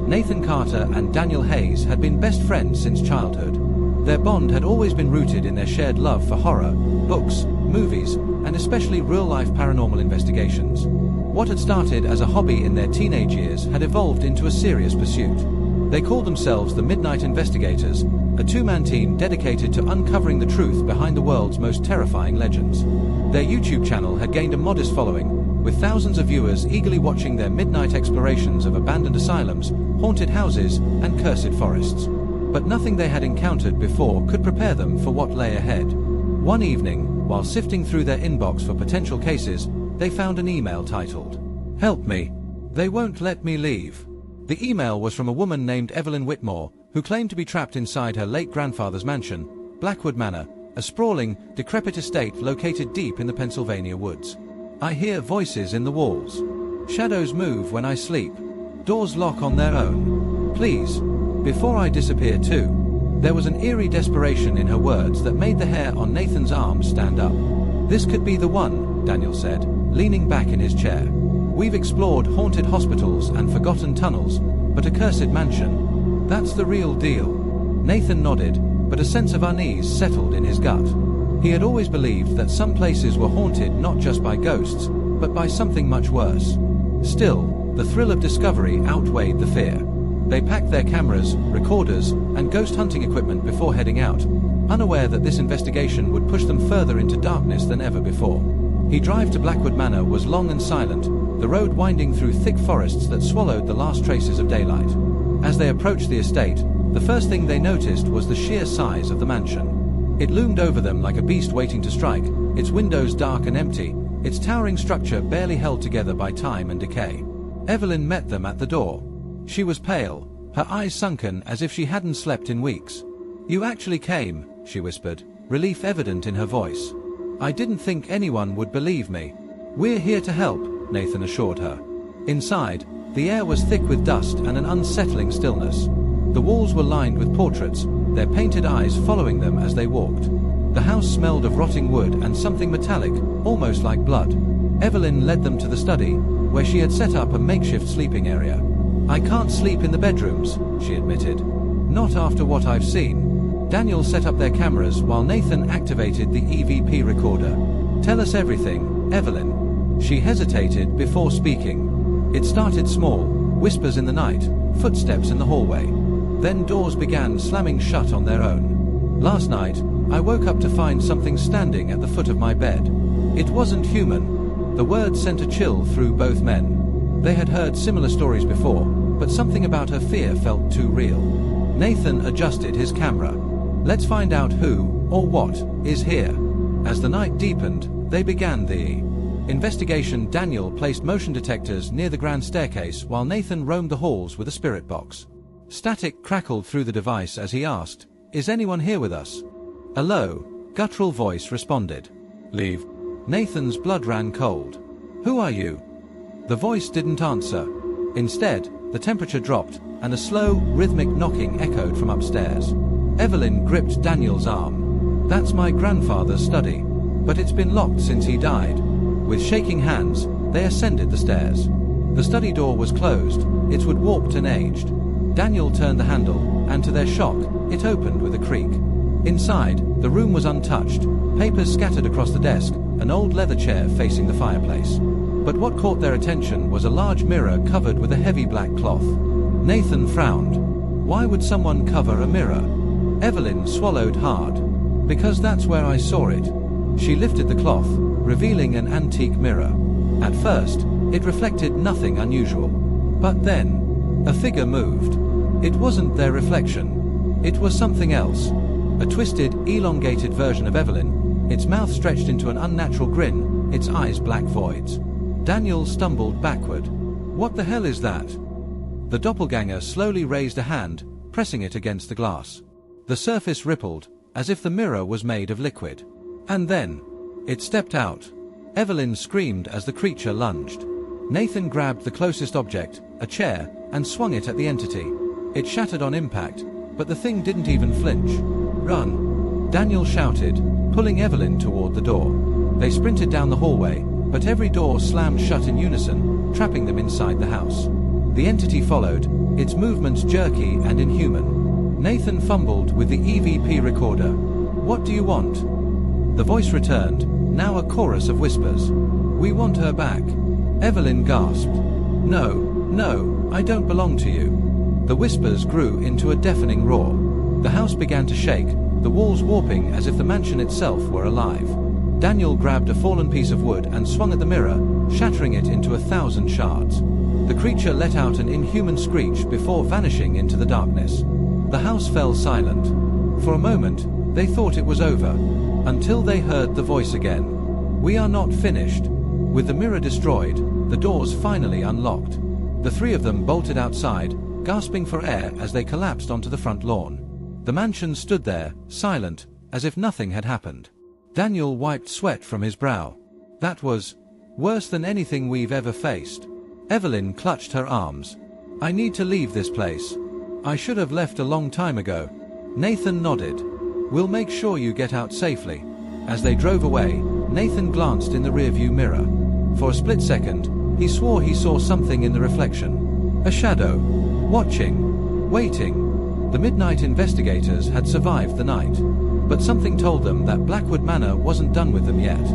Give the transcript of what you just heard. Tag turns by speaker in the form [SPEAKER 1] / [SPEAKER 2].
[SPEAKER 1] Nathan Carter and Daniel Hayes had been best friends since childhood. Their bond had always been rooted in their shared love for horror, books, movies, and especially real-life paranormal investigations. What had started as a hobby in their teenage years had evolved into a serious pursuit. They called themselves the Midnight Investigators, a two-man team dedicated to uncovering the truth behind the world's most terrifying legends. Their YouTube channel had gained a modest following, with thousands of viewers eagerly watching their midnight explorations of abandoned asylums, haunted houses, and cursed forests. But nothing they had encountered before could prepare them for what lay ahead. One evening, while sifting through their inbox for potential cases, they found an email titled, "Help me. They won't let me leave." The email was from a woman named Evelyn Whitmore, who claimed to be trapped inside her late grandfather's mansion, Blackwood Manor, a sprawling, decrepit estate located deep in the Pennsylvania woods. "I hear voices in the walls. Shadows move when I sleep. Doors lock on their own. Please, before I disappear too." There was an eerie desperation in her words that made the hair on Nathan's arms stand up. "This could be the one," Daniel said, leaning back in his chair. "We've explored haunted hospitals and forgotten tunnels, but a cursed mansion, that's the real deal." Nathan nodded, but a sense of unease settled in his gut. He had always believed that some places were haunted not just by ghosts, but by something much worse. Still, the thrill of discovery outweighed the fear. They packed their cameras, recorders, and ghost hunting equipment before heading out, unaware that this investigation would push them further into darkness than ever before. The drive to Blackwood Manor was long and silent, the road winding through thick forests that swallowed the last traces of daylight. As they approached the estate, the first thing they noticed was the sheer size of the mansion. It loomed over them like a beast waiting to strike, its windows dark and empty, its towering structure barely held together by time and decay. Evelyn met them at the door. She was pale, her eyes sunken as if she hadn't slept in weeks. "You actually came," she whispered, relief evident in her voice. "I didn't think anyone would believe me." "We're here to help," Nathan assured her. Inside, the air was thick with dust and an unsettling stillness. The walls were lined with portraits, their painted eyes following them as they walked. The house smelled of rotting wood and something metallic, almost like blood. Evelyn led them to the study, where she had set up a makeshift sleeping area. "I can't sleep in the bedrooms," she admitted. "Not after what I've seen." Daniel set up their cameras while Nathan activated the EVP recorder. "Tell us everything, Evelyn." She hesitated before speaking. "It started small, whispers in the night, footsteps in the hallway. Then doors began slamming shut on their own. Last night, I woke up to find something standing at the foot of my bed. It wasn't human." The word sent a chill through both men. They had heard similar stories before, but something about her fear felt too real. Nathan adjusted his camera. "Let's find out who, or what, is here." As the night deepened, they began the investigation. Daniel placed motion detectors near the grand staircase while Nathan roamed the halls with a spirit box. Static crackled through the device as he asked, "Is anyone here with us?" A low, guttural voice responded. "Leave." Nathan's blood ran cold. "Who are you?" The voice didn't answer. Instead, the temperature dropped, and a slow, rhythmic knocking echoed from upstairs. Evelyn gripped Daniel's arm. "That's my grandfather's study, but it's been locked since he died." With shaking hands, they ascended the stairs. The study door was closed, its wood warped and aged. Daniel turned the handle, and to their shock, it opened with a creak. Inside, the room was untouched, papers scattered across the desk, an old leather chair facing the fireplace. But what caught their attention was a large mirror covered with a heavy black cloth. Nathan frowned. Why would someone cover a mirror? Evelyn swallowed hard. "Because that's where I saw it." She lifted the cloth, revealing an antique mirror. At first, it reflected nothing unusual. But then, a figure moved. It wasn't their reflection. It was something else. A twisted, elongated version of Evelyn, its mouth stretched into an unnatural grin, its eyes black voids. Daniel stumbled backward. "What the hell is that?" The doppelganger slowly raised a hand, pressing it against the glass. The surface rippled, as if the mirror was made of liquid. And then, it stepped out. Evelyn screamed as the creature lunged. Nathan grabbed the closest object, a chair, and swung it at the entity. It shattered on impact, but the thing didn't even flinch. "Run!" Daniel shouted, pulling Evelyn toward the door. They sprinted down the hallway, but every door slammed shut in unison, trapping them inside the house. The entity followed, its movements jerky and inhuman. Nathan fumbled with the EVP recorder. "What do you want?" The voice returned, now a chorus of whispers. "We want her back." Evelyn gasped. No, I don't belong to you." The whispers grew into a deafening roar. The house began to shake, the walls warping as if the mansion itself were alive. Daniel grabbed a fallen piece of wood and swung at the mirror, shattering it into 1,000 shards. The creature let out an inhuman screech before vanishing into the darkness. The house fell silent. For a moment, they thought it was over, until they heard the voice again. "We are not finished." With the mirror destroyed, the doors finally unlocked. The three of them bolted outside, gasping for air as they collapsed onto the front lawn. The mansion stood there, silent, as if nothing had happened. Daniel wiped sweat from his brow. "That was worse than anything we've ever faced." Evelyn clutched her arms. "I need to leave this place. I should have left a long time ago." Nathan nodded. "We'll make sure you get out safely." As they drove away, Nathan glanced in the rearview mirror. For a split second, he swore he saw something in the reflection. A shadow. Watching. Waiting. The midnight investigators had survived the night. But something told them that Blackwood Manor wasn't done with them yet.